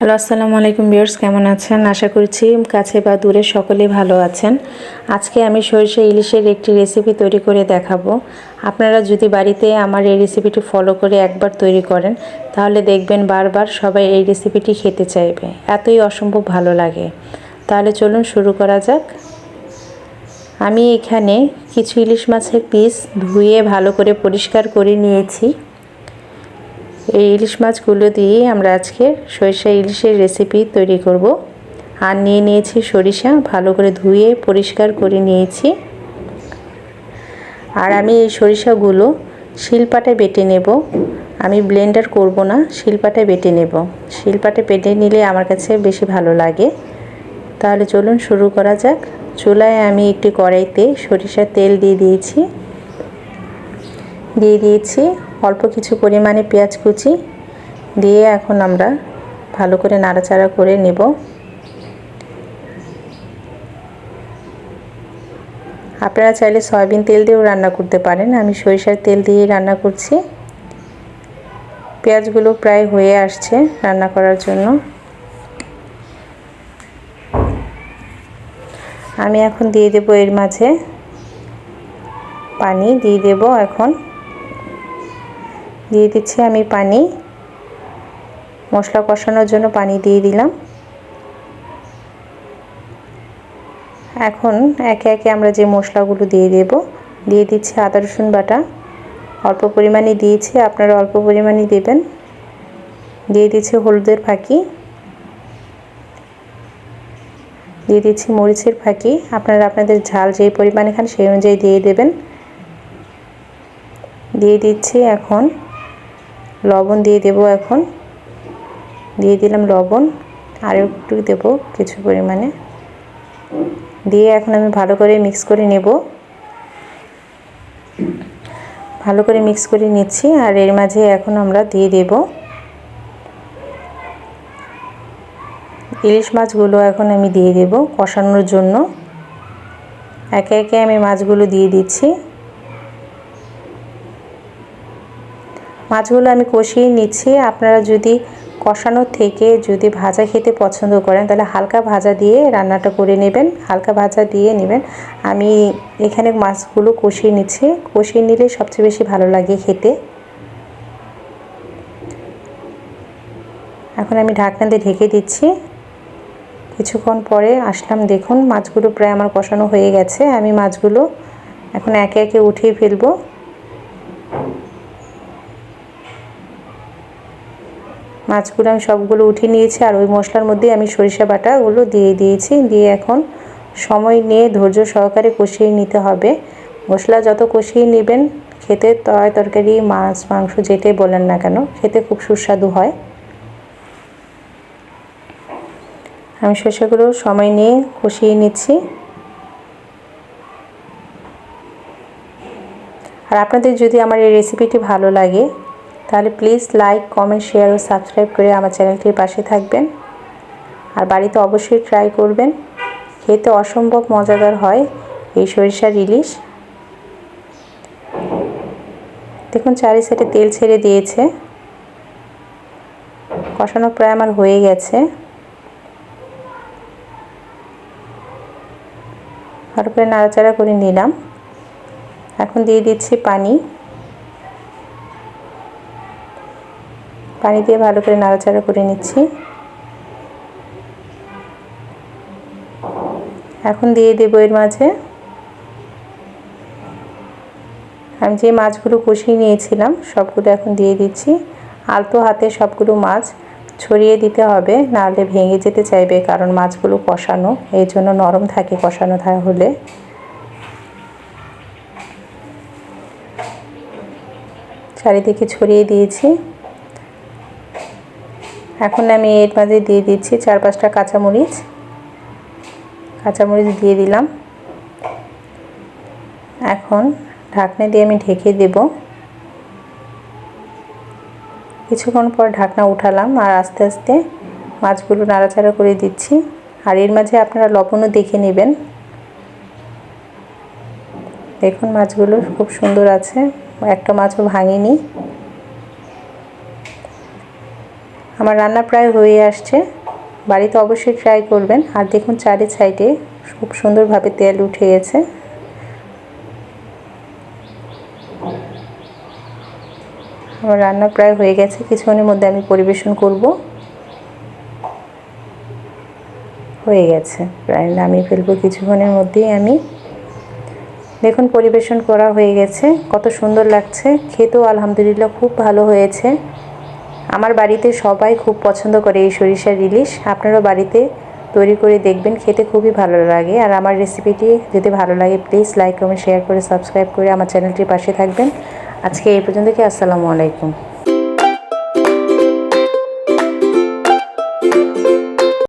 Hello, আসসালামু আলাইকুম viewers, কেমন আছেন? আশা করছি কাছে বা দূরে সকলেই ভালো আছেন। আজকে আমি সরিষা ইলিশের একটি রেসিপি তৈরি করে দেখাবো। আপনারা যদি বাড়িতে আমার এই রেসিপিটি ফলো করে একবার তৈরি করেন তাহলে দেখবেন বারবার সবাই এই রেসিপিটি খেতে চাইবে, এতই অসম্ভব ভালো লাগে। তাহলে চলুন শুরু করা যাক। আমি এখানে কিছু ইলিশ মাছের পিস ধুয়ে ভালো করে পরিষ্কার করে নিয়েছি। এই ইলিশ মাছগুলো দিয়ে আমরা আজকে সরিষা ইলিশের রেসিপি তৈরি করব। আর নিয়ে নিয়েছি সরিষা, ভালো করে ধুয়ে পরিষ্কার করে নিয়েছি। আর আমি এই সরিষাগুলো শিলপাটায় বেটে নেব। আমি ব্লেন্ডার করব না, শিলপাটায় বেটে নেব। শিলপাটায় বেটে নিলে আমার কাছে বেশি ভালো লাগে। তাহলে চলুন শুরু করা যাক। চুলায় আমি একটি কড়াইতে সরিষার তেল দিয়ে দিয়েছি অল্প কিছু পরিমাণে পেঁয়াজ কুচি দিয়ে এখন আমরা ভালো করে নাড়াচাড়া করে নেব। আপনারা চাইলে সয়াবিন তেল দিয়েও রান্না করতে পারেন, আমি সরিষার তেল দিয়ে রান্না করছি। পেঁয়াজগুলো প্রায় হয়ে আসছে রান্না করার জন্য। আমি এখন দিয়ে দেব এর মাঝে পানি দিয়ে দেব। এখন দিয়ে দিচ্ছি আমি পানি, মশলা কষানোর জন্য পানি দিয়ে দিলাম। এখন একে একে আমরা যে মশলাগুলো দিয়ে দিচ্ছি আদা রসুন বাটা অল্প পরিমাণে দিয়েছি, আপনারা অল্প পরিমাণে দেবেন। দিয়ে দিচ্ছি হলুদের ফাঁকি, দিয়ে দিচ্ছি মরিচের ফাঁকি। আপনারা আপনাদের ঝাল যেই পরিমাণে খান সেই অনুযায়ী দিয়ে দেবেন। দিয়ে দিচ্ছি এখন লবণ দিয়ে দেব। এখন দিয়ে দিলাম লবণ, আর একটু দেব কিছু পরিমাণে। দিয়ে এখন আমি ভালো করে মিক্স করে নেব। ভালো করে মিক্স করে নিচ্ছি। আর এর মাঝে এখন আমরা দিয়ে দেব ইলিশ মাছগুলো। এখন আমি দিয়ে দেব কষানোর জন্য। একে একে আমি মাছগুলো দিয়ে দিচ্ছি। মাছগুলো আমি কষিয়ে নিচ্ছি। আপনারা যদি কষানোর থেকে যদি ভাজা খেতে পছন্দ করেন তাহলে হালকা ভাজা দিয়ে রান্নাটা করে নেবেন, হালকা ভাজা দিয়ে নেবেন। আমি এখানে মাছগুলো কষিয়ে নিচ্ছি, কষিয়ে নিলে সবচেয়ে বেশি ভালো লাগে খেতে। এখন আমি ঢাকনা দিয়ে ঢেকে দিচ্ছি। কিছুক্ষণ পরে আসলাম, দেখুন মাছগুলো প্রায় আমার কষানো হয়ে গেছে। আমি মাছগুলো এখন একে একে উঠিয়ে ফেলবো। মাছগুলো আমি সবগুলো উঠিয়ে নিয়েছি। আর ওই মশলার মধ্যে আমি সরিষা বাটাগুলো দিয়ে দিয়েছি। দিয়ে এখন সময় নিয়ে ধৈর্য সহকারে কষিয়ে নিতে হবে। মশলা যত কষিয়ে নেবেন খেতে তরকারি মাছ মাংস যেটাই বলেন না কেন খেতে খুব সুস্বাদু হয়। আমি সরিষাগুলো সময় নিয়ে কষিয়ে নিচ্ছি। আর আপনাদের যদি আমার এই রেসিপিটি ভালো লাগে তাহলে প্লিজ লাইক কমেন্ট শেয়ার ও সাবস্ক্রাইব করে আমার চ্যানেলটির পাশে থাকবেন। আর বাড়িতে অবশ্যই ট্রাই করবেন, খেতে অসম্ভব মজাদার হয় এই সরিষার ইলিশ। দেখুন চারি সাইডে তেল ছেড়ে দিয়েছে, কষানো প্রায় আমার হয়ে গেছে। ভালো করে নাড়াচাড়া করে নিলাম। এখন দিয়ে দিচ্ছি পানি। পানি দিয়ে ভালো করে নাড়াচাড়া করে নিচ্ছি। এখন দিয়ে দেব এর মাঝে আমি যে মাছগুলো কষিয়ে নিয়েছিলাম সবগুলো এখন দিয়ে দিচ্ছি। আলতো হাতে সবগুলো মাছ ছড়িয়ে দিতে হবে, নাহলে ভেঙে যেতে চাইবে, কারণ মাছগুলো কষানো, এই জন্য নরম থাকে কষানো হলে। চারিদিকে ছড়িয়ে দিয়েছি। এখন আমি এর মাঝে দিয়ে দিচ্ছি 4-5টা কাঁচামরিচ দিয়ে দিলাম। এখন ঢাকনা দিয়ে আমি ঢেকে দেব। কিছুক্ষণ পর ঢাকনা উঠালাম আর আস্তে আস্তে মাছগুলো নাড়াচাড়া করে দিচ্ছি। আর এর মাঝে আপনারা লবণও দেখে নেবেন। দেখুন মাছগুলো খুব সুন্দর আছে, একটা মাছও ভাঙেনি। আমার রান্না প্রায় হয়ে আসছে, বাড়িতে অবশ্যই ট্রাই করবেন। আর দেখুন চারি সাইডে খুব সুন্দরভাবে তেল উঠে গেছে। আমার রান্না প্রায় হয়ে গেছে, কিছুক্ষণের মধ্যে আমি পরিবেশন করব। হয়ে গেছে, প্রায় নামিয়ে ফেলবো কিছুক্ষণের মধ্যেই আমি। দেখুন পরিবেশন করা হয়ে গেছে, কত সুন্দর লাগছে, খেতেও আলহামদুলিল্লাহ খুব ভালো হয়েছে। আমার বাড়িতে সবাই খুব পছন্দ করে এই সরিষার ইলিশ। আপনারাও বাড়িতে তৈরি করে দেখবেন, খেতে খুবই ভালো লাগে। আর আমার রেসিপিটি যদি ভালো লাগে প্লিজ লাইক কমেন্ট শেয়ার করে সাবস্ক্রাইব করে আমার চ্যানেলটির পাশে থাকবেন। আজকে এই পর্যন্ত, আসসালামু আলাইকুম।